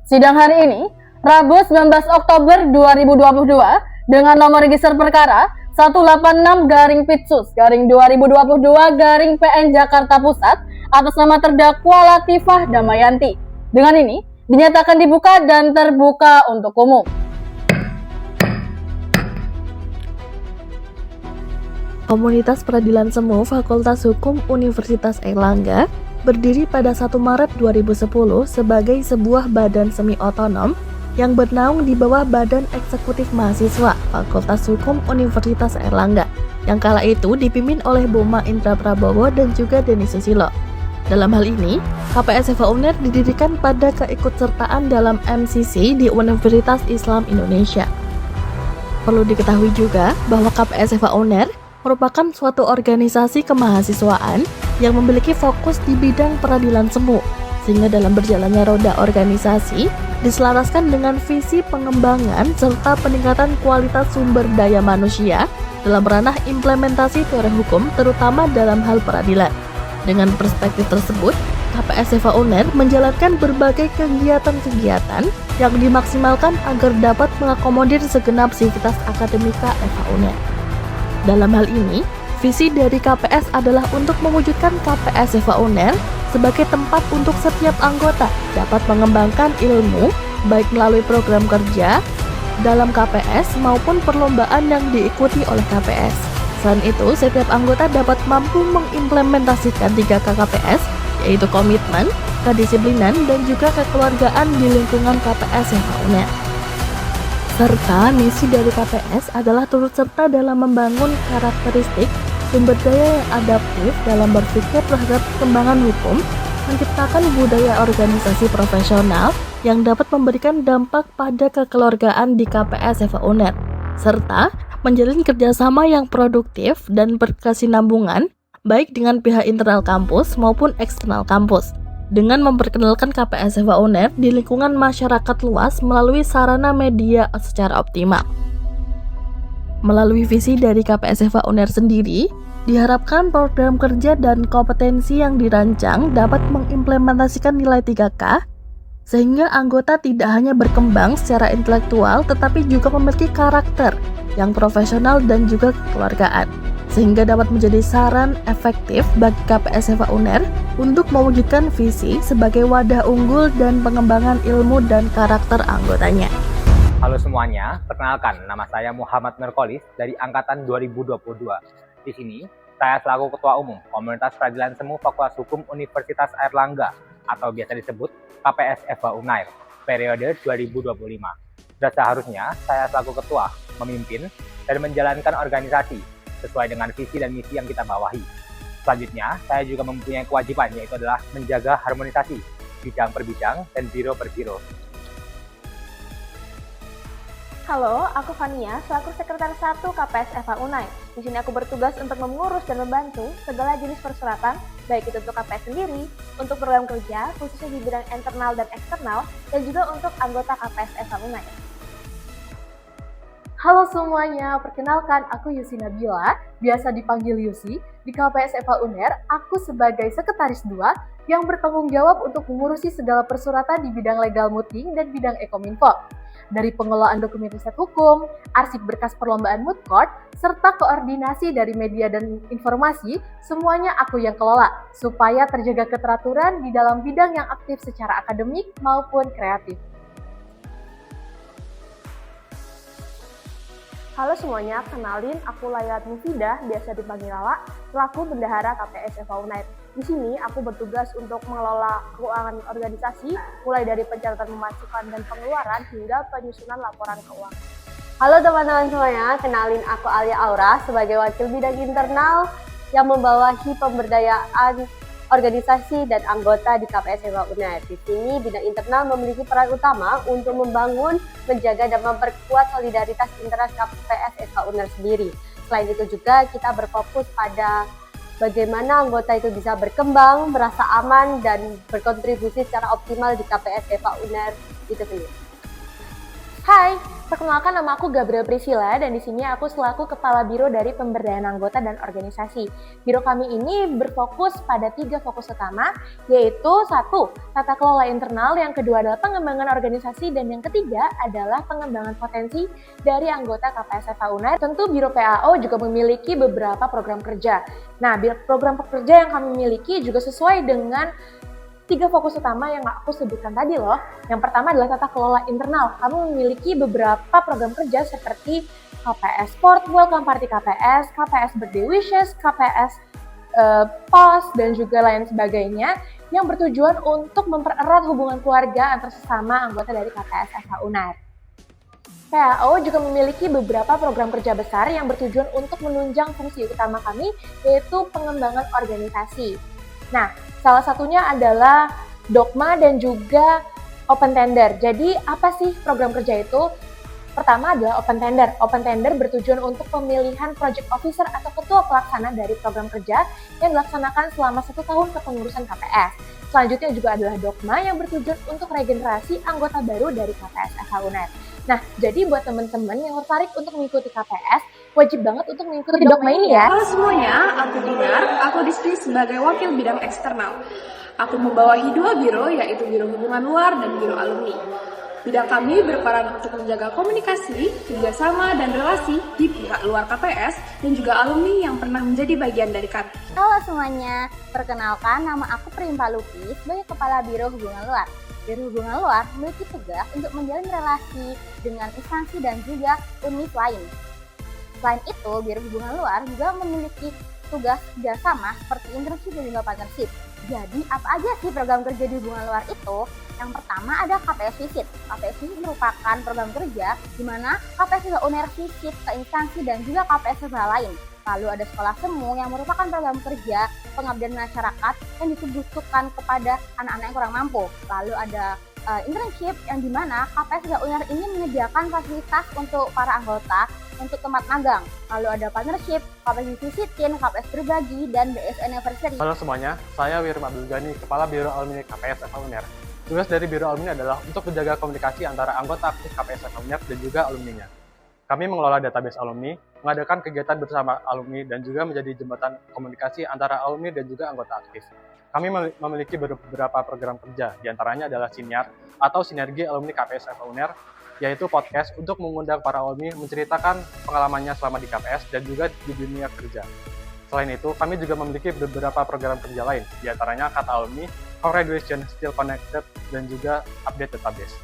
Sidang hari ini, Rabu 19 Oktober 2022, dengan nomor register perkara 186-Pitsus-2022-PN Jakarta Pusat atas nama terdakwa Latifah Damayanti. Dengan ini, dinyatakan dibuka dan terbuka untuk umum. Komunitas Peradilan Semu Fakultas Hukum Universitas Airlangga berdiri pada 1 Maret 2010 sebagai sebuah badan semi-otonom yang bernaung di bawah Badan Eksekutif Mahasiswa Fakultas Hukum Universitas Airlangga yang kala itu dipimpin oleh Boma Indra Prabowo dan juga Denny Susilo. Dalam hal ini, KPS FH UNER didirikan pada keikutsertaan dalam MCC di Universitas Islam Indonesia. Perlu diketahui juga bahwa KPS FH UNER merupakan suatu organisasi kemahasiswaan yang memiliki fokus di bidang peradilan semu, sehingga dalam berjalannya roda organisasi diselaraskan dengan visi pengembangan serta peningkatan kualitas sumber daya manusia dalam ranah implementasi teori hukum terutama dalam hal peradilan. Dengan perspektif tersebut, KPS FH UNER menjalankan berbagai kegiatan-kegiatan yang dimaksimalkan agar dapat mengakomodir segenap sivitas akademika FH UNER. Dalam hal ini, visi dari KPS adalah untuk mewujudkan KPS FH UNER sebagai tempat untuk setiap anggota dapat mengembangkan ilmu baik melalui program kerja dalam KPS maupun perlombaan yang diikuti oleh KPS. Selain itu, setiap anggota dapat mampu mengimplementasikan 3K KPS, yaitu komitmen, kedisiplinan, dan juga kekeluargaan di lingkungan KPS FH UNER. Serta misi dari KPS adalah turut serta dalam membangun karakteristik sumber daya yang adaptif dalam berpikir terhadap perkembangan hukum, menciptakan budaya organisasi profesional yang dapat memberikan dampak pada kekeluargaan di KPS FH UNER, serta menjalin kerjasama yang produktif dan berkesinambungan baik dengan pihak internal kampus maupun eksternal kampus, dengan memperkenalkan KPS FH UNER di lingkungan masyarakat luas melalui sarana media secara optimal. Melalui visi dari KPS FH UNER sendiri, diharapkan program kerja dan kompetensi yang dirancang dapat mengimplementasikan nilai 3K, sehingga anggota tidak hanya berkembang secara intelektual tetapi juga memiliki karakter yang profesional dan juga kekeluargaan, sehingga dapat menjadi saran efektif bagi KPS FH UNER untuk mewujudkan visi sebagai wadah unggul dan pengembangan ilmu dan karakter anggotanya. Halo semuanya, perkenalkan nama saya Muhammad Merkolis dari Angkatan 2022. Di sini, saya selaku Ketua Umum Komunitas Peradilan Semu Fakultas Hukum Universitas Airlangga atau biasa disebut KPS FH UNER periode 2025. Sudah seharusnya saya selaku Ketua memimpin dan menjalankan organisasi sesuai dengan visi dan misi yang kita bawahi. Selanjutnya, saya juga mempunyai kewajiban yaitu adalah menjaga harmonisasi bidang per bidang dan biro per biro. Halo, aku Fania, selaku Sekretaris 1 KPS FH UNER. Di sini aku bertugas untuk mengurus dan membantu segala jenis persyaratan, baik itu untuk KPS sendiri, untuk program kerja, khususnya di bidang internal dan eksternal, dan juga untuk anggota KPS FH UNER. Halo semuanya, perkenalkan aku Yusi Nabila, biasa dipanggil Yusi. Di KPS FH UNER, aku sebagai Sekretaris 2 yang bertanggung jawab untuk mengurusi segala persuratan di bidang legal muting dan bidang ekominfo. Dari pengelolaan dokumen riset hukum, arsip berkas perlombaan moot court, serta koordinasi dari media dan informasi, semuanya aku yang kelola, supaya terjaga keteraturan di dalam bidang yang aktif secara akademik maupun kreatif. Halo semuanya, kenalin aku Laylat Mufidah, biasa dipanggil Lala, selaku Bendahara KPS FH UNER. Di sini aku bertugas untuk mengelola keuangan organisasi, mulai dari pencatatan pemasukan dan pengeluaran hingga penyusunan laporan keuangan. Halo teman-teman semuanya, kenalin aku Alia Aura sebagai wakil bidang internal yang membawahi pemberdayaan organisasi dan anggota di KPS FH UNER. Di sini bidang internal memiliki peran utama untuk membangun, menjaga dan memperkuat solidaritas internal KPS FH UNER sendiri. Selain itu juga kita berfokus pada bagaimana anggota itu bisa berkembang, merasa aman dan berkontribusi secara optimal di KPS FH UNER itu sendiri. Hai, Perkenalkan, nama aku Gabriel Priscilla dan di sini aku selaku Kepala Biro dari Pemberdayaan Anggota dan Organisasi. Biro kami ini berfokus pada 3 fokus utama, yaitu 1. Tata kelola internal, yang kedua adalah pengembangan organisasi, dan yang ketiga adalah pengembangan potensi dari anggota KPS FH UNER. Tentu Biro PAO juga memiliki beberapa program kerja. Nah, program kerja yang kami miliki juga sesuai dengan 3 fokus utama yang aku sebutkan tadi loh. Yang pertama adalah tata kelola internal. Kami memiliki beberapa program kerja seperti KPS Sport, Welcome Party KPS, KPS Birthday Wishes, KPS POS, dan juga lain sebagainya yang bertujuan untuk mempererat hubungan keluarga antar sesama anggota dari KPS FH UNER. PAO juga memiliki beberapa program kerja besar yang bertujuan untuk menunjang fungsi utama kami, yaitu pengembangan organisasi. Nah, salah satunya adalah Dogma dan juga Open Tender. Jadi, apa sih program kerja itu? Pertama adalah Open Tender. Open Tender bertujuan untuk pemilihan Project Officer atau ketua pelaksana dari program kerja yang dilaksanakan selama 1 tahun kepengurusan KPS. Selanjutnya juga adalah Dogma yang bertujuan untuk regenerasi anggota baru dari KPS FH UNER. Nah, jadi buat teman-teman yang tertarik untuk mengikuti KPS, wajib banget untuk mengikuti Dogma ini ya. Halo semuanya, aku Dinar, aku di sini sebagai wakil bidang eksternal. Aku membawahi 2 biro, yaitu Biro Hubungan Luar dan Biro Alumni. Bidang kami berperan untuk menjaga komunikasi, kerjasama, dan relasi di pihak luar KPS dan juga alumni yang pernah menjadi bagian dari kami. Halo semuanya, perkenalkan nama aku Primpa Luki sebagai Kepala Biro Hubungan Luar. Biro Hubungan Luar memiliki tugas untuk menjalin relasi dengan instansi dan juga univ lain. Selain itu, Biro Hubungan Luar juga memiliki tugas kerjasama seperti internship dan juga partnership. Jadi, apa aja sih program kerja di hubungan luar itu? Yang pertama ada KPS Visit. KPS Visit merupakan program kerja di mana KPS juga UNER visit ke instansi dan juga KPS lain. Lalu ada Sekolah Semu yang merupakan program kerja pengabdian masyarakat yang ditujukan kepada anak-anak yang kurang mampu. Lalu ada internship yang dimana KPS juga UNER ini menyediakan fasilitas untuk para anggota untuk tempat magang. Lalu ada partnership, KPS Visitin, KPS Berbagi, dan BS Anniversary. Halo semuanya, saya Wirma Abdul Ghani, Kepala Biro Alumni KPS FH UNER. Tugas dari Biro Alumni adalah untuk menjaga komunikasi antara anggota aktif KPS FH UNER dan juga alumninya. Kami mengelola database alumni, mengadakan kegiatan bersama alumni, dan juga menjadi jembatan komunikasi antara alumni dan juga anggota aktif. Kami memiliki beberapa program kerja, diantaranya adalah Siniar atau Sinergi Alumni KPS FH UNER, yaitu podcast untuk mengundang para alumni menceritakan pengalamannya selama di KPS dan juga di dunia kerja. Selain itu, kami juga memiliki beberapa program kerja lain, diantaranya Kata Alumni, Congratulations Still Connected, dan juga Update Database.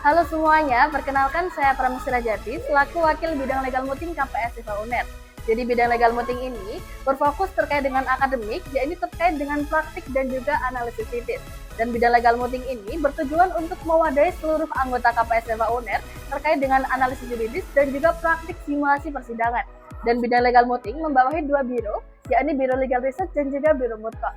Halo semuanya, perkenalkan saya Pramesira Jati selaku Wakil Bidang Legal Muting KPS FH UNER. Jadi bidang legal muting ini berfokus terkait dengan akademik, yaitu terkait dengan praktik dan juga analisis kritis. Dan bidang legal muting ini bertujuan untuk mewadahi seluruh anggota KPS FH UNER terkait dengan analisis juridis dan juga praktik simulasi persidangan. Dan bidang legal muting membawahi 2 biro, yakni Biro Legal Research dan juga Biro Mutka.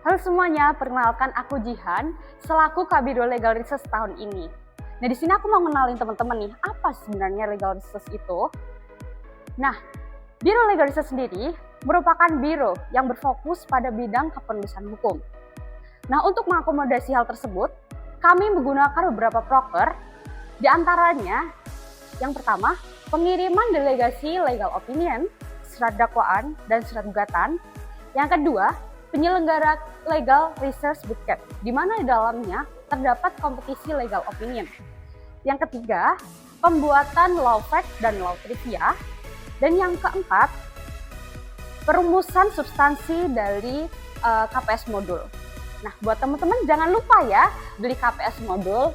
Halo semuanya, perkenalkan aku Jihan selaku Kabiro Legal Research tahun ini. Nah, di sini aku mau kenalin teman-teman nih, apa sebenarnya legal research itu? Nah, Biro Legal Research sendiri merupakan biro yang berfokus pada bidang kepenulisan hukum. Nah, untuk mengakomodasi hal tersebut, kami menggunakan beberapa proker, di antaranya yang pertama, pengiriman delegasi legal opinion, surat dakwaan, dan surat gugatan. Yang kedua, penyelenggara legal research bootcamp, di mana di dalamnya terdapat kompetisi legal opinion. Yang ketiga, pembuatan law fact dan law trivia. Dan yang keempat, perumusan substansi dari KPS modul. Nah, buat teman-teman jangan lupa ya beli KPS modul.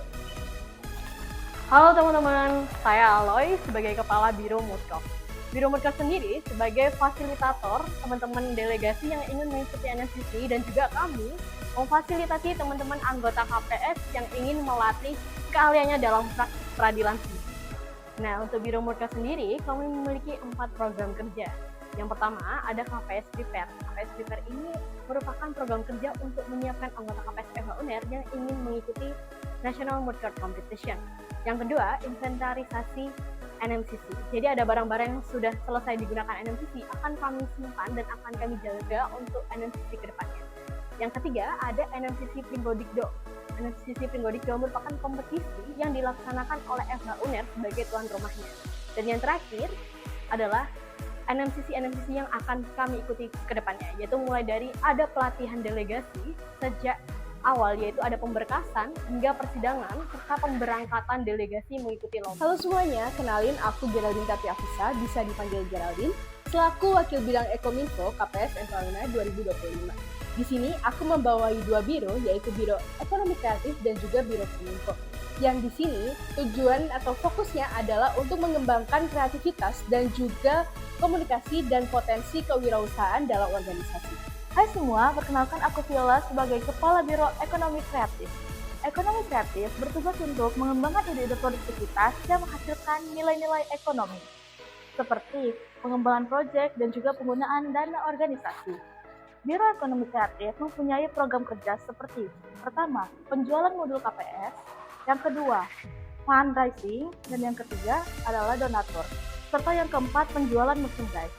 Halo teman-teman, saya Aloy sebagai Kepala Biro Mutkop. Biro Mutkop sendiri sebagai fasilitator teman-teman delegasi yang ingin mengikuti NSCC dan juga kami memfasilitasi teman-teman anggota KPS yang ingin melatih keahliannya dalam praktik peradilan sendiri. Nah, untuk Biro Mutkop sendiri, kami memiliki 4 program kerja. Yang pertama, ada KPS Prepare. KPS Prepare ini merupakan program kerja untuk menyiapkan anggota KPS FH UNER yang ingin mengikuti National Moot Court Competition. Yang kedua, inventarisasi NMCC. Jadi ada barang-barang yang sudah selesai digunakan NMCC akan kami simpan dan akan kami jaga untuk NMCC ke depannya. Yang ketiga, ada NMCC Primbodikdo. NFCC Pringgodikyo merupakan kompetisi yang dilaksanakan oleh FH UNER sebagai tuan rumahnya. Dan yang terakhir adalah NMCC yang akan kami ikuti ke depannya, yaitu mulai dari ada pelatihan delegasi sejak awal, yaitu ada pemberkasan hingga persidangan serta pemberangkatan delegasi mengikuti lomba. Halo semuanya, kenalin aku Geraldine Tapi Afisa, bisa dipanggil Geraldine, selaku Wakil Bidang Ekominfo KPS FH UNER 2025. Di sini aku membawahi dua biro, yaitu Biro Ekonomi Kreatif dan juga Biro Kominfo. Yang di sini tujuan atau fokusnya adalah untuk mengembangkan kreativitas dan juga komunikasi dan potensi kewirausahaan dalam organisasi. Hai semua, perkenalkan aku Viola sebagai Kepala Biro Ekonomi Kreatif. Ekonomi Kreatif bertugas untuk mengembangkan ide-ide produktivitas yang menghasilkan nilai-nilai ekonomi, seperti pengembangan proyek dan juga penggunaan dana organisasi. Biro Ekonomi Kreatif mempunyai program kerja seperti pertama, penjualan modul KPS, yang kedua, fundraising, dan yang ketiga adalah donatur, serta yang keempat, penjualan merchandise.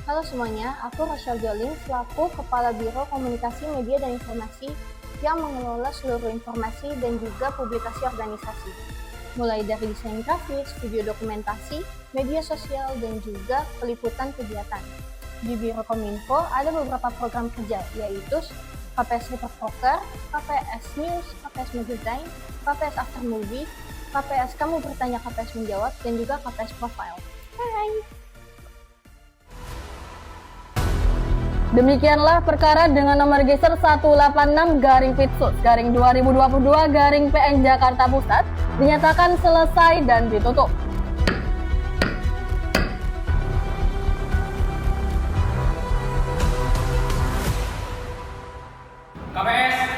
Halo semuanya, aku Rachel Jolin selaku Kepala Biro Komunikasi, Media, dan Informasi yang mengelola seluruh informasi dan juga publikasi organisasi. Mulai dari desain grafis, video dokumentasi, media sosial, dan juga peliputan kegiatan. Di Biro Kominfo ada beberapa program kerja, yaitu KPS Report Poker, KPS News, KPS Magazine, KPS After Movie, KPS Kamu Bertanya KPS Menjawab, dan juga KPS Profile. Hai! Demikianlah perkara dengan nomor geser 186-Fitsus-2022-PN Jakarta Pusat dinyatakan selesai dan ditutup. KPS